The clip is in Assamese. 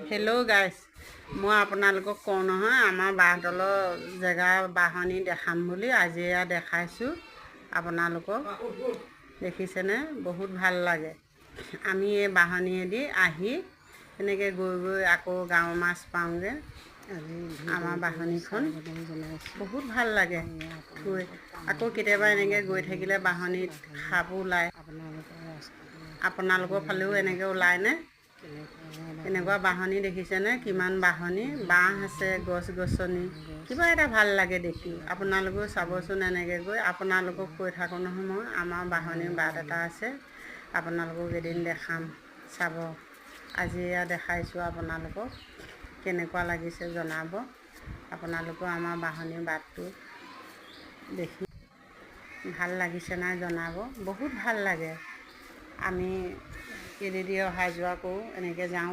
হেল্ল' গাইছ, মই আপোনালোকক কওঁ নহয়, আমাৰ বাহঁতলৰ জেগা বাহনি দেখাম বুলি আজি এয়া দেখাইছোঁ আপোনালোকক। দেখিছেনে? বহুত ভাল লাগে। আমি এই বাহনিয়েদি আহি এনেকৈ গৈ গৈ আকৌ গাঁৱৰ মাছ পাওঁগৈ। আমাৰ বাহনিখন বহুত ভাল লাগে গৈ। আকৌ কেতিয়াবা এনেকৈ গৈ থাকিলে বাহনিত সাপো ওলায়। আপোনালোকৰ ফালেও এনেকৈ ওলায়নে? এনেকুৱা বাহনি দেখিছেনে? কিমান বাহনি, বাঁহ আছে, গছ গছনি, কিবা এটা ভাল লাগে দেখি। আপোনালোকেও চাবচোন এনেকৈ গৈ। আপোনালোকক কৈ থাকোঁ নহয় মই, আমাৰ বাহনিৰ বাট এটা আছে, আপোনালোকক এদিন দেখাম, চাব। আজি এয়া দেখাইছোঁ আপোনালোকক, কেনেকুৱা লাগিছে জনাব। আপোনালোকেও আমাৰ বাহনিৰ বাটটো দেখি ভাল লাগিছে নাই জনাব। বহুত ভাল লাগে। আমি কেলেদি অহা যোৱা কৰোঁ, এনেকৈ যাওঁ